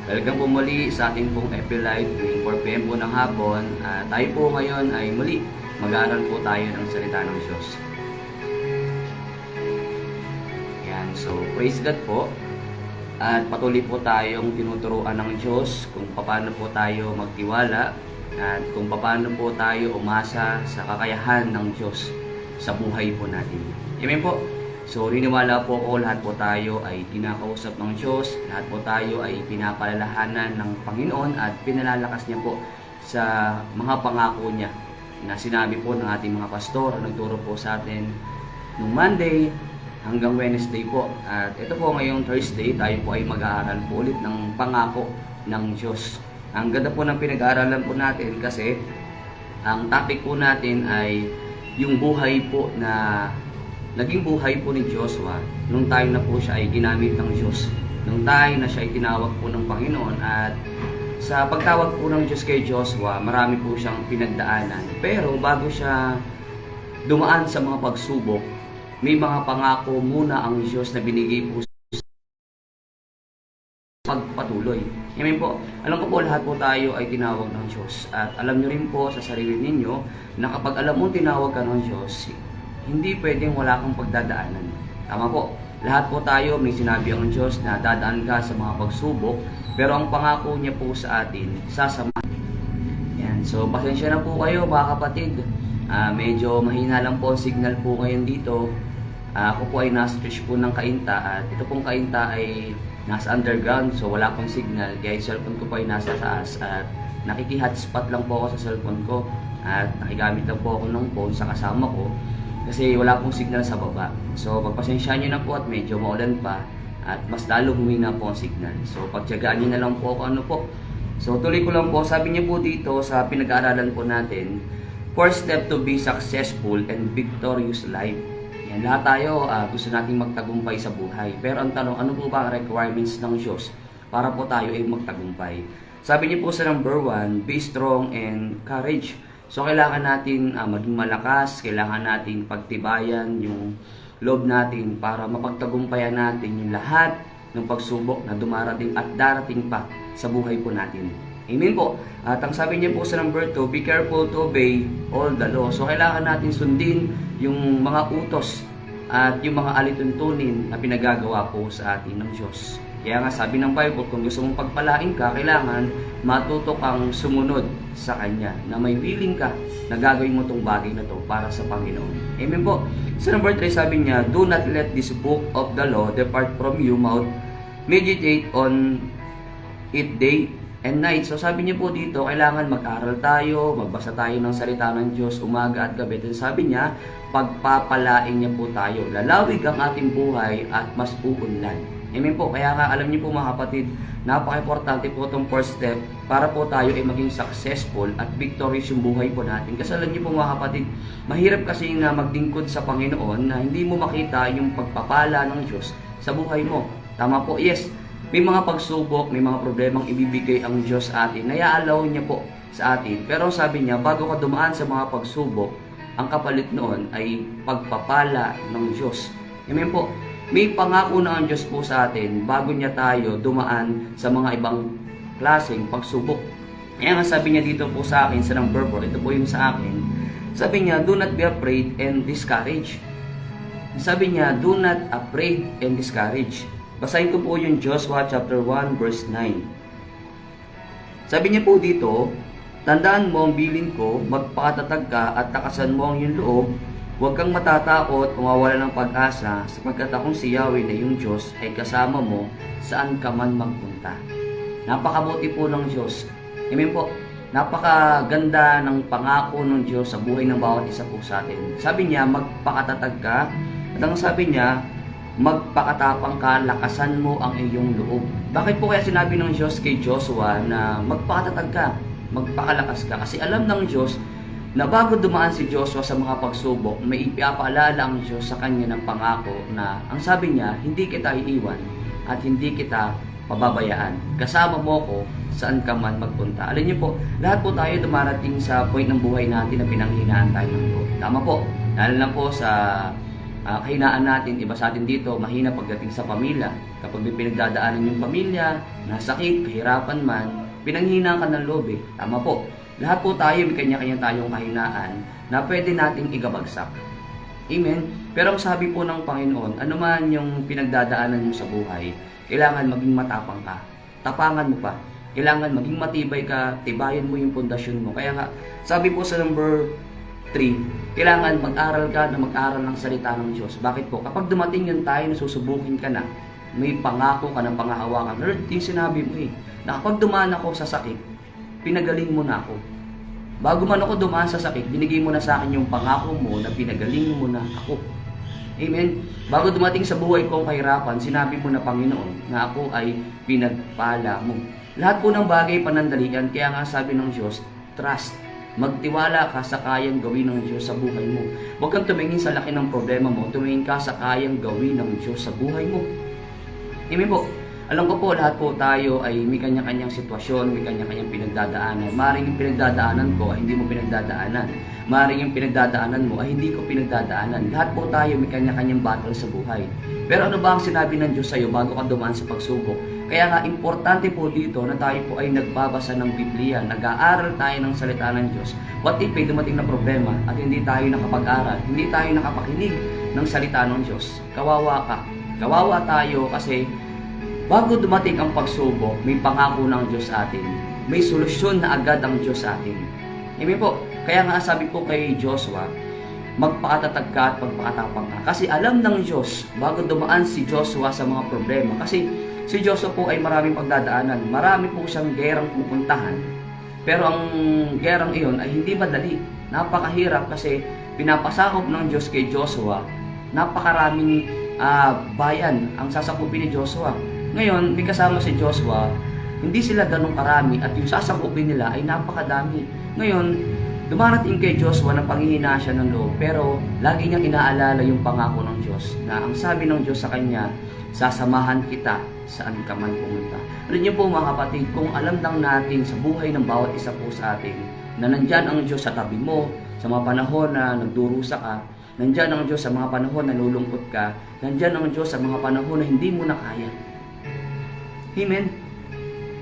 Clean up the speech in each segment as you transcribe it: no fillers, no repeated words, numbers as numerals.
Welcome po muli sa ating pong FB Live tuwing 4 PM po ng hapon. Tayo po ngayon ay muli mag-aaral po tayo ng salita ng Diyos. Yan, so praise God po. At patuloy po tayong tinuturuan ng Diyos kung paano po tayo magtiwala at kung paano po tayo umasa sa kakayahan ng Diyos sa buhay po natin. Amen po. So, riniwala po ako, lahat po tayo ay kinakausap ng Diyos, lahat po tayo ay pinapalalahanan ng Panginoon at pinalalakas niya po sa mga pangako niya na sinabi po ng ating mga pastor, nagturo po sa atin noong Monday hanggang Wednesday po. At ito po ngayong Thursday, tayo po ay mag-aaral po ulit ng pangako ng Diyos. Ang ganda po ng pinag-aaralan po natin kasi ang topic po natin ay yung buhay po na naging buhay po ni Joshua nung time na po siya ay ginamit ng Diyos. Nung time na siya ay tinawag po ng Panginoon at sa pagtawag po ng Diyos kay Joshua, marami po siyang pinagdaanan. Pero bago siya dumaan sa mga pagsubok, may mga pangako muna ang Diyos na binigay po pagpatuloy. Amen po. Alam ko po lahat po tayo ay tinawag ng Diyos. At alam nyo rin po sa sarili ninyo na kapag alam mo tinawag ka ng Diyos, hindi pwedeng wala kang pagdadaanan. Tama po. Lahat po tayo may sinabi ang Diyos na dadaan ka sa mga pagsubok, pero ang pangako niya po sa atin, sasamahan. Yan. So, pasensya na po kayo mga kapatid. Medyo mahina lang po ang signal po ngayon dito. Ako po ay nasa church po ng Cainta at ito pong Cainta ay nasa underground, so wala pong signal. Kaya yung cellphone ko po ay nasa taas at nakiki-hotspot lang po ako sa cellphone ko at nakigamit lang po ako ng phone sa kasama ko kasi wala pong signal sa baba. So pagpasensya nyo na po at medyo maulan pa at mas lalo humina po ang signal. So pagtiyagaan nyo na lang po kung ano po. So tuloy ko lang po, sabi niyo po dito sa pinag-aaralan po natin, first step to be successful and victorious life. Yan, lahat tayo gusto nating magtagumpay sa buhay. Pero ang tanong, ano po ba ang requirements ng Diyos para po tayo ay magtagumpay? Sabi niyo po sa number 1, be strong and courage. So, kailangan natin maging malakas, kailangan natin pagtibayan yung loob natin para mapagtagumpayan natin yung lahat ng pagsubok na dumarating at darating pa sa buhay po natin. Amen po. At ang sabi niya po sa number 2, be careful to obey all the law. So, kailangan natin sundin yung mga utos at yung mga alituntunin na pinagagawa po sa atin ng Diyos. Kaya nga sabi ng Bible, kung gusto mong pagpalain ka, kailangan matuto kang sumunod sa Kanya, na may willing ka na gagawin mo itong bagay na to para sa Panginoon. Amen po. Sa number 3, sabi niya, do not let this book of the law depart from you, mouth, meditate on it day and night. So sabi niya po dito, kailangan mag-aral tayo, magbasa tayo ng salita ng Diyos umaga at gabi. At sabi niya, pagpapalain niya po tayo. Lalawig ang ating buhay at mas uunlad. Amen po. Kaya nga alam niyo po mga kapatid, napaka-importante po itong first step para po tayo ay maging successful at victorious yung buhay po natin. Kasi alam niyo po mga kapatid, mahirap kasi na magdingkod sa Panginoon na hindi mo makita yung pagpapala ng Diyos sa buhay mo. Tama po, yes. May mga pagsubok, may mga problemang ibibigay ang Diyos sa atin. Naya-allow niya po sa atin. Pero sabi niya, bago ka dumaan sa mga pagsubok, ang kapalit noon ay pagpapala ng Diyos. Amen po. May pangako na ang Diyos po sa atin bago niya tayo dumaan sa mga ibang klaseng pagsubok. Kaya nga sabi niya dito po sa akin sa number 4, ito po yung sa akin. Sabi niya, do not be afraid and discouraged. Sabi niya, do not afraid and discouraged. Basahin ko po yung Joshua chapter 1 verse 9. Sabi niya po dito, tandaan mo ang bilin ko, magpakatatag ka at takasan mo ang iyong loob. Huwag kang matatakot o mawala ng pag-asa sapagkat akong si Yahweh na iyong Diyos ay kasama mo saan ka man magpunta. Napakabuti po ng Diyos. Amen po. Napakaganda ng pangako ng Diyos sa buhay ng bawat isa po sa atin. Sabi niya, magpakatatag ka. At ang sabi niya, magpakatapang ka, lakasan mo ang iyong loob. Bakit po kaya sinabi ng Diyos kay Joshua na magpakatatag ka, magpakalakas ka? Kasi alam ng Diyos na bago dumaan si Joshua sa mga pagsubok, may ipapaalala ang Diyos sa kanya ng pangako na ang sabi niya, hindi kita iiwan at hindi kita pababayaan. Kasama mo ko saan ka man magpunta. Alam niyo po, lahat po tayo dumarating sa point ng buhay natin na pinanghinaan tayo ng Lord. Tama po. Lalo na po sa kahinaan natin, iba sa atin dito, mahina pagdating sa pamilya. Kapag may pinagdadaanan yung pamilya, nasakit, kahirapan man, pinanghinaan ka ng loob eh. Tama po. Lahat po tayo, may kanya-kanya tayong kahinaan na pwede nating igabagsak. Amen? Pero ang sabi po ng Panginoon, ano man yung pinagdadaanan mo sa buhay, kailangan maging matapang ka. Tapangan mo pa. Kailangan maging matibay ka, tibayan mo yung pundasyon mo. Kaya nga, sabi po sa number 3, kailangan mag-aral ka na mag-aral ng salita ng Diyos. Bakit po? Kapag dumating yung tayo na susubukin ka na, may pangako ka ng pangahawakan. Lord, yung sinabi mo na kapag dumaan ako sa sakit, pinagaling mo na ako. Bago man ako dumaan sa sakit, binigay mo na sa akin yung pangako mo na pinagaling mo na ako. Amen? Bago dumating sa buhay ko ang kahirapan, sinabi mo na Panginoon na ako ay pinagpala mo. Lahat po ng bagay panandalian, kaya nga sabi ng Diyos, trust. Magtiwala ka sa kayang gawin ng Diyos sa buhay mo. Huwag kang tumingin sa laki ng problema mo, tumingin ka sa kayang gawin ng Diyos sa buhay mo. Amen po. Alam ko po, lahat po tayo ay may kanya-kanyang sitwasyon, may kanya-kanyang pinagdadaanan. Maaaring yung pinagdadaanan ko ay hindi mo pinagdadaanan. Maaaring yung pinagdadaanan mo ay hindi ko pinagdadaanan. Lahat po tayo may kanya-kanyang battle sa buhay. Pero ano ba ang sinabi ng Diyos sa iyo bago ka dumaan sa pagsubok? Kaya nga, importante po dito na tayo po ay nagbabasa ng Biblia, nag-aaral tayo ng salita ng Diyos. What if may dumating na problema at hindi tayo nakapag-aral, hindi tayo nakapakinig ng salita ng Diyos? Kawawa ka. Kawawa tayo kasi bago dumating ang pagsubok, may pangako ng Diyos sa atin. May solusyon na agad ang Diyos sa atin. Amen po. Kaya nga sabi po kay Joshua, magpakatatag ka at magpakatapang ka. Kasi alam ng Diyos, bago dumaan si Joshua sa mga problema. Kasi si Joshua po ay maraming pagdadaanan. Marami po siyang gerang pupuntahan. Pero ang gerang iyon ay hindi madali. Napakahirap kasi pinapasakop ng Diyos kay Joshua. Napakaraming bayan ang sasakupin ni Joshua. Ngayon, may kasama si Joshua, hindi sila ganun karami at yung sasakupin nila ay napakadami. Ngayon, dumarating kay Joshua na panghihina siya ng loob, pero lagi niyang inaalala yung pangako ng Diyos na ang sabi ng Diyos sa kanya, sasamahan kita saan ka man pumunta. Alam niyo po mga kapatid, kung alam lang natin sa buhay ng bawat isa po sa atin na nandyan ang Diyos sa tabi mo, sa mga panahon na nagdurusa ka, nandyan ang Diyos sa mga panahon na lulungkot ka, nandyan ang Diyos sa mga panahon na hindi mo na kaya. Amen?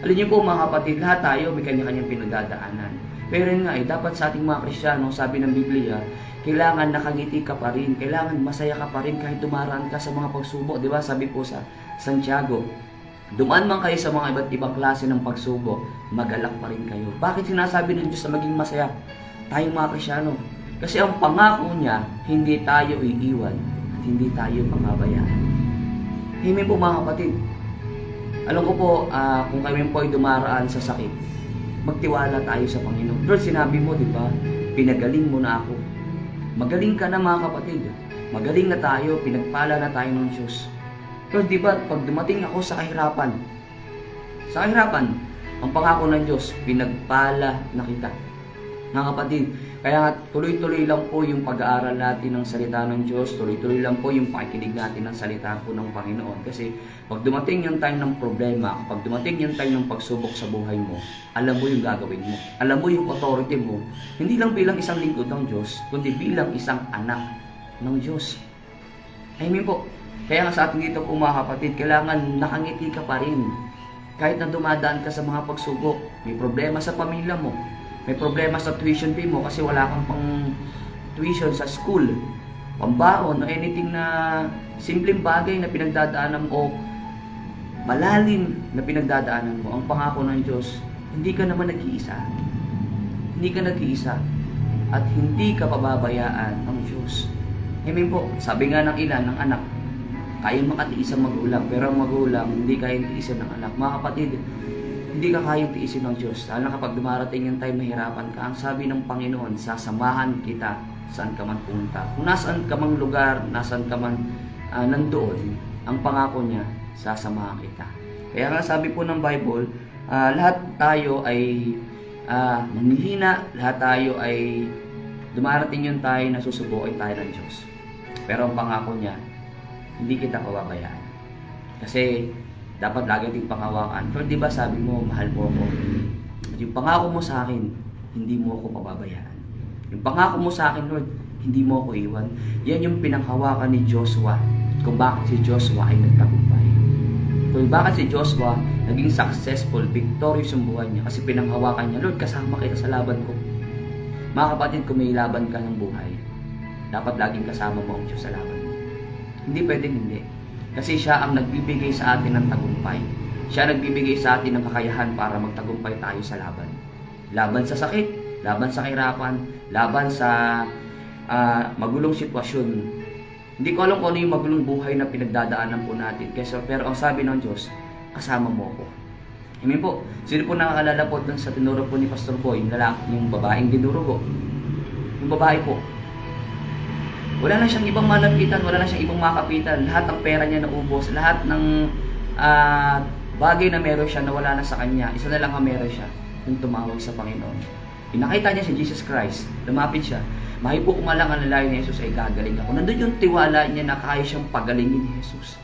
Alam niyo po mga kapatid, lahat tayo may kanya-kanyang pinagdadaanan. Pero yun nga dapat sa ating mga Kristiyano, sabi ng Biblia, kailangan nakangiti ka pa rin, kailangan masaya ka pa rin kahit dumaraan ka sa mga pagsubok. Diba? Sabi po sa Santiago, dumaan man kayo sa mga iba't ibang klase ng pagsubok, magalak pa rin kayo. Bakit sinasabi ng Diyos na maging masaya tayong mga Kristiyano? Kasi ang pangako niya, hindi tayo iiwan at hindi tayo pababayaan. Amen po mga kapatid. Alam ko po, kung kami po ay dumaraan sa sakit, magtiwala tayo sa Panginoon. Lord, sinabi mo, di ba? Pinagaling mo na ako. Magaling ka na mga kapatid. Magaling na tayo, pinagpala na tayo ng Diyos. Lord, di ba, pag dumating ako sa kahirapan, ang pangako ng Diyos, pinagpala na kita. Mga kapatid, kaya nga tuloy-tuloy lang po yung pag-aaral natin ng salita ng Diyos, tuloy-tuloy lang po yung pakikinig natin ng salita po ng Panginoon. Kasi pag dumating yung time ng problema, pag dumating yung time ng pagsubok sa buhay mo, alam mo yung gagawin mo. Alam mo yung authority mo, hindi lang bilang isang lingkod ng Diyos, kundi bilang isang anak ng Diyos. Amen po. Kaya nga sa ating dito po mga kapatid, kailangan nakangiti ka pa rin. Kahit na dumadaan ka sa mga pagsubok, may problema sa pamilya mo, may problema sa tuition fee mo kasi wala kang pang tuition sa school, pambaon, o anything na simpleng bagay na pinagdadaanan mo o malalim na pinagdadaanan mo. Ang pangako ng Diyos, hindi ka naman nag-iisa. Hindi ka nag-iisa at hindi ka pababayaan ng Diyos. Amen po. Sabi nga ng ilan, ng anak, kaya makatiis ang magulang, pero ang magulang hindi kayang tiisin ng anak. Mga kapatid, hindi ka kayang tiisin ng Diyos. Lalo na kapag dumarating yung time mahirapan ka, ang sabi ng Panginoon, sasamahan kita saan ka man pumunta. Kung nasaan ka mang lugar, nasaan ka man nandoon, ang pangako niya, sasamahan kita. Kaya nga sabi po ng Bible, lahat tayo ay manghihina, lahat tayo ay dumarating yung tayo na susubukin tayo ng Diyos. Pero ang pangako niya, hindi kita pababayaan. Kasi dapat lagi nating panghawakan. Pero di ba sabi mo, mahal mo ako. At yung pangako mo sa akin, hindi mo ako pababayaan. Yung pangako mo sa akin, Lord, hindi mo ako iwan. Yan yung pinanghawakan ni Joshua kung bakit si Joshua ay nagtagumpay. Kung bakit si Joshua naging successful, victorious yung buhay niya kasi pinanghawakan niya, Lord, kasama kita sa laban ko. Mga kapatid, kung may laban ka ng buhay, dapat laging kasama mo ang Diyos sa laban mo. Hindi pwedeng hindi. Kasi siya ang nagbibigay sa atin ng tagumpay. Siya nagbibigay sa atin ng kakayahan para magtagumpay tayo sa laban. Laban sa sakit, laban sa kahirapan, laban sa magulong sitwasyon. Hindi ko alam kung ano yung magulong buhay na pinagdadaanan po natin. Pero ang sabi ng Diyos, kasama mo ako. Amen po. Sino po nakakalala po dun sa tinuro po ni Pastor Boy, yung babaeng dinurugo? Yung babae po. Wala na siyang ibang malapitan, wala na siyang ibang makapitan. Lahat ng pera niya naubos, lahat ng bagay na meron siya na wala na sa kanya. Isa na lang ang meron siya, yung tumawag sa Panginoon. Pinakita niya si Jesus Christ, lumapit siya. Mahipo ko lang ang lalayo ni Jesus ay gagaling ako. Nandun yung tiwala niya na kaya siyang pagalingin ni Jesus.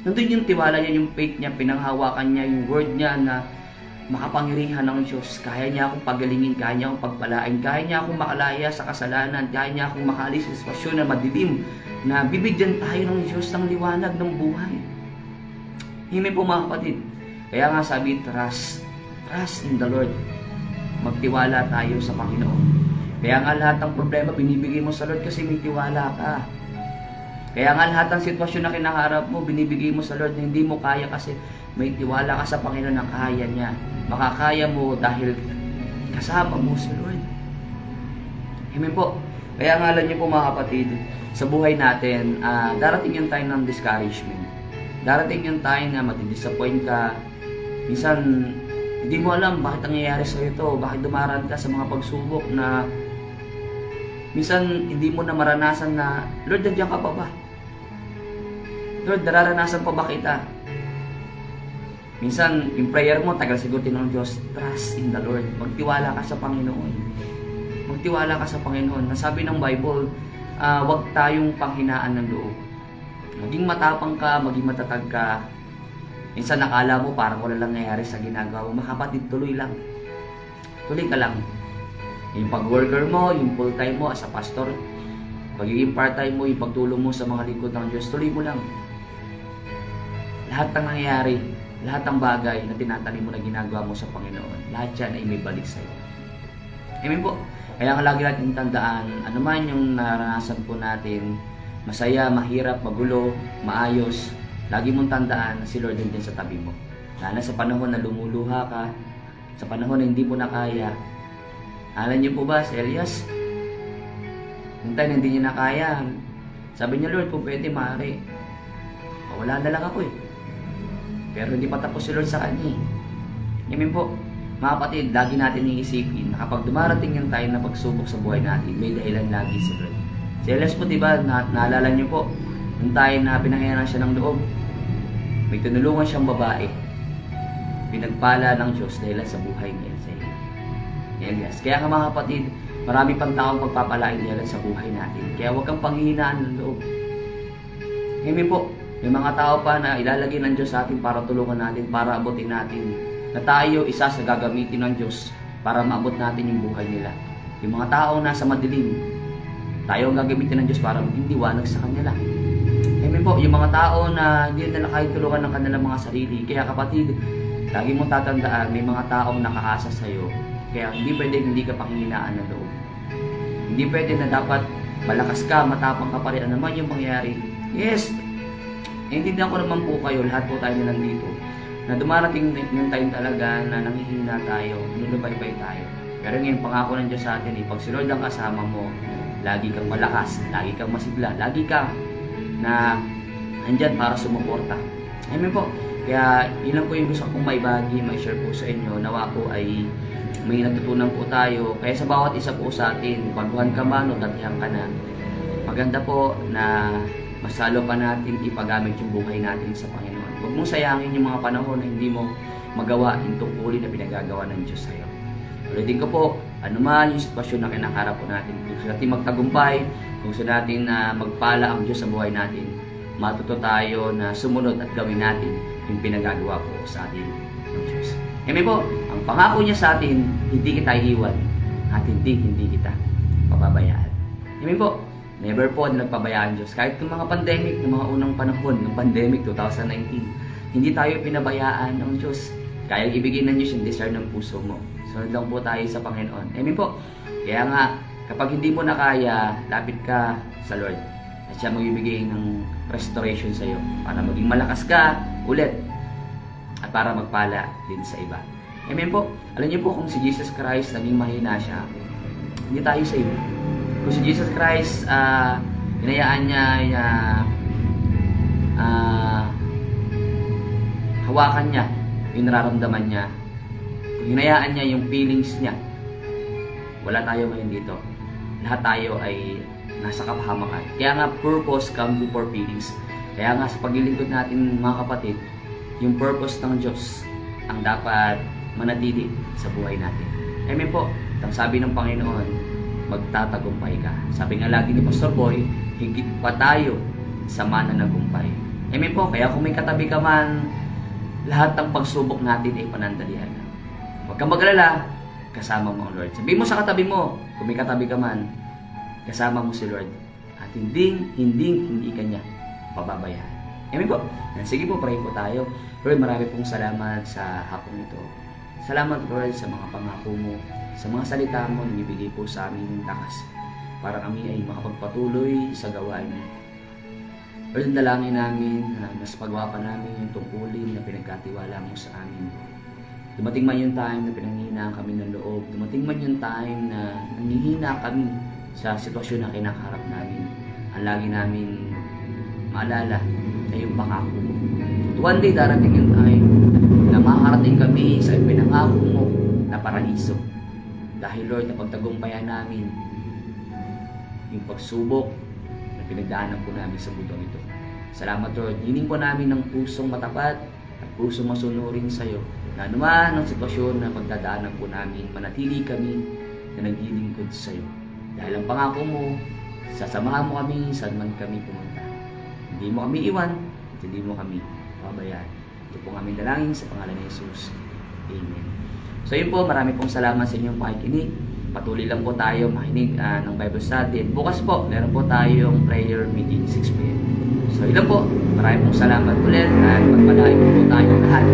Nandun yung tiwala niya, yung faith niya, pinanghawakan niya, yung word niya na makapangyarihan ng Diyos. Kaya niya akong pagalingin, kaya niya akong pagpalain, kaya niya akong makalaya sa kasalanan, kaya niya akong makalis sa sitwasyon na madilim, na bibigyan tayo ng Diyos ng liwanag ng buhay. Hindi po mga kapatid. Kaya nga sabi, trust in the Lord. Magtiwala tayo sa Panginoon. Kaya nga lahat ng problema binibigay mo sa Lord kasi may tiwala ka. Kaya nga lahat ng sitwasyon na kinaharap mo, binibigay mo sa Lord na hindi mo kaya kasi may tiwala ka sa Panginoon na kaya niya. Makakaya mo dahil kasama mo sa Lord. Amen po. Kaya nga alam niyo po mga kapatid, sa buhay natin, darating yung time ng discouragement. Darating yung time na matidisappoint ka. Minsan, hindi mo alam bakit nangyayari sa ito, bakit dumaran ka sa mga pagsubok na minsan hindi mo na maranasan na, Lord, nandiyan ka pa ba? Lord, nararanasan pa ba kita? Minsan, yung prayer mo, tagal sigutin ng Diyos, trust in the Lord. Magtiwala ka sa Panginoon. Magtiwala ka sa Panginoon. Nasabi ng Bible, huwag tayong panghinaan ng loob. Maging matapang ka, maging matatag ka. Minsan nakala mo parang wala lang nangyayari sa ginagawa mo. Mga kapatid, tuloy lang. Tuloy ka lang. Yung pag-worker mo, yung full-time mo as a pastor, pagiging part-time mo, yung pagtulong mo sa mga lingkod ng Diyos, tuloy mo lang. Lahat ng nangyayari, lahat ng bagay na tinatanim mo na ginagawa mo sa Panginoon, lahat yan ay may balik sa iyo. Amen po. Kaya nga lagi natin tandaan, ano man yung naranasan po natin, masaya, mahirap, magulo, maayos, lagi mong tandaan na si Lord din sa tabi mo. Lalo sa panahon na lumuluha ka, sa panahon na hindi mo na kaya. Alam niyo po ba si Elias? Yung time na hindi niya na kaya, sabi niya, Lord, kung pwede, maaari. Wala na lang ako eh. Pero hindi pa tapos si Lord sa kanya eh. Amen po. Mga kapatid, lagi natin iisipin na kapag dumarating yung time na pagsubok sa buhay natin, may dahilan lagi si Lord. Si Elias po, diba, naalala niyo po, yung time na pinangyayaran siya ng loob, may tinulungan siyang babae. Pinagpala ng Diyos dahil sa buhay ni Elias. Kaya nga mga kapatid, marami pang taong pagpapalain niya sa buhay natin. Kaya huwag kang panghihinaan ng loob. Amen po. May mga tao pa na ilalagay ng Diyos sa atin para tulungan natin, para abutin natin. Na tayo isa sa gagamitin ng Diyos para maabot natin yung buhay nila. Yung mga tao nasa madilim, tayo ang gagamitin ng Diyos para maging liwanag sa kanila. Amen po. Yung mga tao na hindi nila kaya tulungan ng kanilang mga sarili. Kaya kapatid, lagi mong tatandaan, may mga taong nakaasa sa iyo. Kaya hindi pwede hindi ka panghihinaan ng loob. Hindi pwede na dapat malakas ka, matapang ka pa rin. Ano naman yung mangyayari? Yes, naiintindihan ko naman po kayo, lahat po tayo na nandito, na dumarating yung time talaga na nanghihina tayo, nulubaybay tayo. Pero ngayon, pangako ng Diyos sa atin, pag si Lord ang kasama mo, lagi kang malakas, lagi kang masigla, lagi ka na andyan para sumuporta. Amen po. Kaya yun lang po yung gusto kong maibagi, mai-share po sa inyo. Nawa po ay may natutunan po tayo. Kaya sa bawat isa po sa atin, baguhan ka man o datihan ka na, maganda po na mas lalo pa natin ipagamit yung buhay natin sa Panginoon. Huwag mong sayangin yung mga panahon na hindi mo magawa yung tungkulin na pinagagawa ng Diyos sa'yo. Ulitin ko po, anuman yung sitwasyon na kinaharap po natin, kung gusto natin magtagumpay, kung gusto natin na magpala ang Diyos sa buhay natin, matuto tayo na sumunod at gawin natin yung pinagagawa po sa atin ng Diyos. Amen po, ang pangako niya sa atin, hindi kita iiwan at hindi kita pababayaan. Amen po. Never po na nagpabayaan Diyos. Kahit yung mga pandemic, ng mga unang panahon ng pandemic 2019, hindi tayo pinabayaan ng Diyos. Kaya ibigay ng Diyos yung desire ng puso mo. Sunod lang po tayo sa Panginoon. Amen po. Kaya nga, kapag hindi mo na kaya, lapit ka sa Lord. At siya magbibigay ng restoration sa iyo para maging malakas ka ulit at para magpala din sa iba. Amen po. Alam niyo po kung si Jesus Christ naging mahina siya, hindi tayo save. Kung si Jesus Christ, hinayaan niya, hawakan niya yung nararamdaman niya, kung hinayaan niya yung feelings niya, wala tayo ngayon dito. Lahat tayo ay nasa kapahamakan. Kaya nga, purpose comes before feelings. Kaya nga, sa paglilingkod natin mga kapatid, yung purpose ng Diyos ang dapat manatili sa buhay natin. Amen po. Ang sabi ng Panginoon, magtatagumpay ka. Sabi nga lagi ni Pastor Boy, higit pa tayo sa mananagumpay. Amen po. Kaya kung may katabi ka man, lahat ng pagsubok natin ay panandalian. Huwag kang mag-alala, kasama mo ang Lord. Sabihin mo sa katabi mo, kung may katabi ka man, kasama mo si Lord. At hindi ka niya pababayaan. Amen po. Sige po, pray po tayo. Lord, marami pong salamat sa hapon ito. Salamat, Lord, sa mga pangako mo, sa mga salita mo na ibigay po sa amin ng lakas para kami ay makapagpatuloy sa gawain mo. Lord, dalangin namin na mas pagawa pa namin yung tungkulin na pinagkatiwala mo sa amin. Dumating man yung time na pinanghihina kami ng loob, dumating man yung time na nanghihina kami sa sitwasyon na kinakaharap namin. Ang lagi namin maalala na yung pangako mo. One day darating yung time na makakarating kami sa pinangako mo na paraiso. Dahil Lord, napagtagumpayan namin yung pagsubok na pinagdaanan po namin sa mundong ito. Salamat Lord. Hiling po namin ng pusong matapat at pusong masunurin sa iyo. Na naman ang sitwasyon na pagdadaanan po namin, manatili kami na naglilingkod sa iyo. Dahil ang pangako mo, sasamahan mo kami saan man kami pumunta. Hindi mo kami iwan, hindi mo kami pabayaan. Ito po aming dalangin sa pangalan ni Jesus. Amen. So yun po, marami pong salamat sa inyong pakikinig. Patuloy lang po tayo makinig ng Bible study. Bukas po, meron po tayong prayer meeting 6 p.m. So yun lang po, marami pong salamat ulit at pagpalain po tayo lahat.